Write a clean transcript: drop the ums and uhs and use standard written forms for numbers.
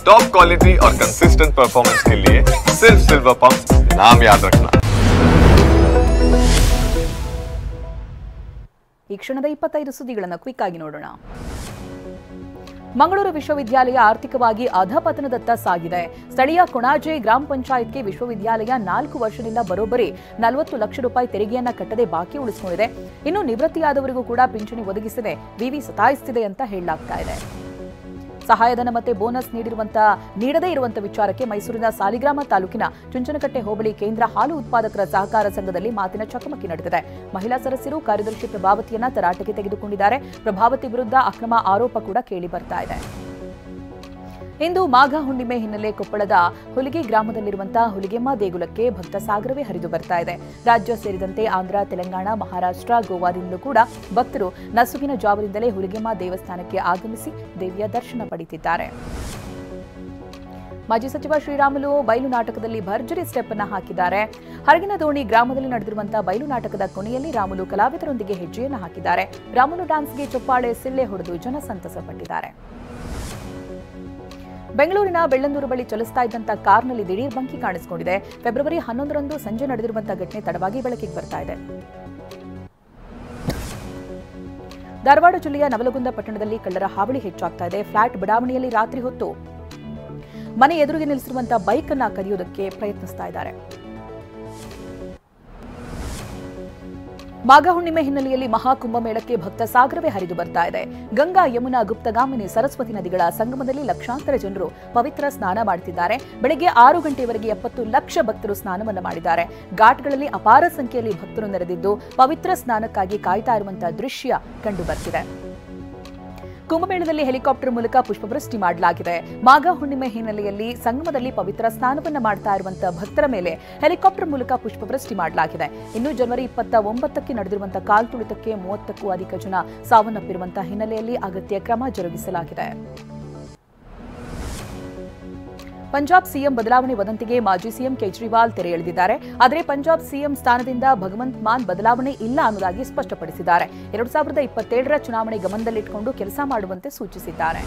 Top quality और consistent performance के लिए सिर्फ सिल्वर पंप नाम याद रखना। ಈ ಕ್ಷಣದ 25 ಸುದ್ದಿಗಳನ್ನು ಕ್ವಿಕ್ ಆಗಿ ನೋಡೋಣ. ಮಂಗಳೂರು ವಿಶ್ವವಿದ್ಯಾಲಯ ಆರ್ಥಿಕವಾಗಿ ಅಧಪತನದತ್ತ ಸಾಗಿದೆ. ಸ್ಥಳೀಯ ಕೊಣಾಜೆ ಗ್ರಾಮ ಪಂಚಾಯತ್ಗೆ ವಿಶ್ವವಿದ್ಯಾಲಯ 4 ವರ್ಷದಿಂದ ಬರೋಬ್ಬರಿ 40 ಲಕ್ಷ ರೂಪಾಯಿ ತೆರಿಗೆಯನ್ನ ಕಟ್ಟದೆ ಬಾಕಿ ಉಳಿಸಿಕೊಂಡಿದೆ. ಇನ್ನು ನಿವೃತ್ತಿಯಾದವರಿಗೂ ಕೂಡ ಪಿಂಚಣಿ ಒದಗಿಸದೆ ವಿವಿ ಸತಾಯಿಸುತ್ತಿದೆ ಅಂತ ಹೇಳಲಾಗ್ತಾ ಇದೆ. ಸಹಾಯಧನ ಮತ್ತೆ ಬೋನಸ್ ನೀಡದೇ ಇರುವಂತಹ ವಿಚಾರಕ್ಕೆ ಮೈಸೂರಿನ ಸಾಲಿಗ್ರಾಮ ತಾಲೂಕಿನ ಚುಂಚನಕಟ್ಟೆ ಹೋಬಳಿ ಕೇಂದ್ರ ಹಾಲು ಉತ್ಪಾದಕರ ಸಹಕಾರ ಸಂಘದಲ್ಲಿ ಮಾತಿನ ಚಕಮಕಿ ನಡೆದಿದೆ. ಮಹಿಳಾ ಸದಸ್ಯರು ಕಾರ್ಯದರ್ಶಿ ಪ್ರಭಾವತಿಯನ್ನ ತರಾಟೆಗೆ ತೆಗೆದುಕೊಂಡಿದ್ದಾರೆ. ಪ್ರಭಾವತಿ ವಿರುದ್ಧ ಅಕ್ರಮ ಆರೋಪ ಕೂಡ ಕೇಳಿ ಬರ್ತಾ ಇದೆ. ಇಂದು ಮಾಘ ಹುಣ್ಣಿಮೆ ಹಿನ್ನೆಲೆ ಕೊಪ್ಪಳದ ಹುಲಿಗೆ ಗ್ರಾಮದಲ್ಲಿರುವಂತಹ ಹುಲಿಗೆಮ್ಮ ದೇಗುಲಕ್ಕೆ ಭಕ್ತ ಸಾಗರವೇ ಹರಿದು ಬರ್ತಾ ಇದೆ. ರಾಜ್ಯ ಸೇರಿದಂತೆ ಆಂಧ್ರ, ತೆಲಂಗಾಣ, ಮಹಾರಾಷ್ಟ್ರ, ಗೋವಾದಿಂದಲೂ ಕೂಡ ಭಕ್ತರು ನಸುಕಿನ ಜಾವದಿಂದಲೇ ಹುಲಿಗೆಮ್ಮ ದೇವಸ್ಥಾನಕ್ಕೆ ಆಗಮಿಸಿ ದೇವಿಯ ದರ್ಶನ ಪಡೆಯುತ್ತಿದ್ದಾರೆ. ಮಾಜಿ ಸಚಿವ ಶ್ರೀರಾಮುಲು ಬಯಲು ನಾಟಕದಲ್ಲಿ ಭರ್ಜರಿ ಸ್ಟೆಪ್ ಅನ್ನು ಹಾಕಿದ್ದಾರೆ. ಹರಗಿನ ದೋಣಿ ಗ್ರಾಮದಲ್ಲಿ ನಡೆದಿರುವಂತಹ ಬಯಲು ನಾಟಕದ ಕೊನೆಯಲ್ಲಿ ರಾಮುಲು ಕಲಾವಿದರೊಂದಿಗೆ ಹೆಜ್ಜೆಯನ್ನು ಹಾಕಿದ್ದಾರೆ. ರಾಮುಲು ಡ್ಯಾನ್ಸ್ಗೆ ಚಪ್ಪಾಳೆ ಸಿಳ್ಳೆ ಹೊಡೆದು ಜನ ಸಂತಸ ಪಟ್ಟಿದ್ದಾರೆ. ಬೆಂಗಳೂರಿನ ಬೆಳ್ಳಂದೂರು ಬಳಿ ಚಲಿಸ್ತಾ ಇದ್ದಂತಹ ಕಾರ್ನಲ್ಲಿ ದಿಢೀರ್ ಬಂಕಿ ಕಾಣಿಸಿಕೊಂಡಿದೆ. ಫೆಬ್ರವರಿ 11ರಂದು ಸಂಜೆ ನಡೆದಿರುವಂತಹ ಘಟನೆ ತಡವಾಗಿ ಬೆಳಕಿಗೆ ಬರ್ತಾ ಇದೆ. ಧಾರವಾಡ ಜಿಲ್ಲೆಯ ನವಲಗುಂದ ಪಟ್ಟಣದಲ್ಲಿ ಕಳ್ಳರ ಹಾವಳಿ ಹೆಚ್ಚಾಗ್ತಾ ಇದೆ. ಫ್ಲಾಟ್ ಬಡಾವಣೆಯಲ್ಲಿ ರಾತ್ರಿ ಹೊತ್ತು ಮನೆ ಎದುರಿಗೆ ನಿಲ್ಲಿಸಿರುವಂತಹ ಬೈಕ್ ಅನ್ನ ಕದಿಯೋದಕ್ಕೆ ಪ್ರಯತ್ನಿಸ್ತಾ ಇದ್ದಾರೆ. ಮಾಘ ಹುಣ್ಣಿಮೆ ಹಿನ್ನೆಲೆಯಲ್ಲಿ ಮಹಾಕುಂಭಮೇಳಕ್ಕೆ ಭಕ್ತ ಸಾಗರವೇ ಹರಿದು ಬರ್ತಾ ಇದೆ. ಗಂಗಾ, ಯಮುನಾ, ಗುಪ್ತಗಾಮಿನಿ, ಸರಸ್ವತಿ ನದಿಗಳ ಸಂಗಮದಲ್ಲಿ ಲಕ್ಷಾಂತರ ಜನರು ಪವಿತ್ರ ಸ್ನಾನ ಮಾಡುತ್ತಿದ್ದಾರೆ. ಬೆಳಗ್ಗೆ 6 ಗಂಟೆಯವರೆಗೆ 70 ಲಕ್ಷ ಭಕ್ತರು ಸ್ನಾನವನ್ನು ಮಾಡಿದ್ದಾರೆ. ಘಾಟ್ಗಳಲ್ಲಿ ಅಪಾರ ಸಂಖ್ಯೆಯಲ್ಲಿ ಭಕ್ತರು ನೆರೆದಿದ್ದು ಪವಿತ್ರ ಸ್ನಾನಕ್ಕಾಗಿ ಕಾಯ್ತಾ ಇರುವಂತಹ ದೃಶ್ಯ ಕಂಡು ಬರ್ತಿದೆ. ಕುಂಭಮೇಳದಲ್ಲಿ ಹೆಲಿಕಾಪ್ಟರ್ ಮೂಲಕ ಪುಷ್ಪವೃಷ್ಟಿ ಮಾಡಲಾಗಿದೆ. ಮಾಘ ಹುಣ್ಣಿಮೆ ಹಿನ್ನೆಲೆಯಲ್ಲಿ ಸಂಗಮದಲ್ಲಿ ಪವಿತ್ರ ಸ್ನಾನವನ್ನು ಮಾಡ್ತಾ ಇರುವಂತಹ ಭಕ್ತರ ಮೇಲೆ ಹೆಲಿಕಾಪ್ಟರ್ ಮೂಲಕ ಪುಷ್ಪವೃಷ್ಟಿ ಮಾಡಲಾಗಿದೆ. ಇನ್ನು ಜನವರಿ 29ಕ್ಕೆ ನಡೆದಿರುವಂತಹ ಕಾಲ್ತುಳಿತಕ್ಕೆ 30ಕ್ಕೂ ಅಧಿಕ ಜನ ಸಾವನ್ನಪ್ಪಿರುವಂತಹ ಹಿನ್ನೆಲೆಯಲ್ಲಿ ಅಗತ್ಯ ಕ್ರಮ ಜರುಗಿಸಲಾಗಿದೆ. ಪಂಜಾಬ್ ಸಿಎಂ ಬದಲಾವಣೆ ವದಂತಿಗೆ ಮಾಜಿ ಸಿಎಂ ಕೇಜ್ರಿವಾಲ್ ತೆರೆ ಎಳೆದಿದ್ದಾರೆ. ಆದರೆ ಪಂಜಾಬ್ ಸಿಎಂ ಸ್ಥಾನದಿಂದ ಭಗವಂತ್ ಮಾನ್ ಬದಲಾವಣೆ ಇಲ್ಲ ಅನ್ನೋದಾಗಿ ಸ್ಪಷ್ಟಪಡಿಸಿದ್ದಾರೆ. 2027ರ ಚುನಾವಣೆ ಗಮನದಲ್ಲಿಟ್ಟುಕೊಂಡು ಕೆಲಸ ಮಾಡುವಂತೆ ಸೂಚಿಸಿದ್ದಾರೆ.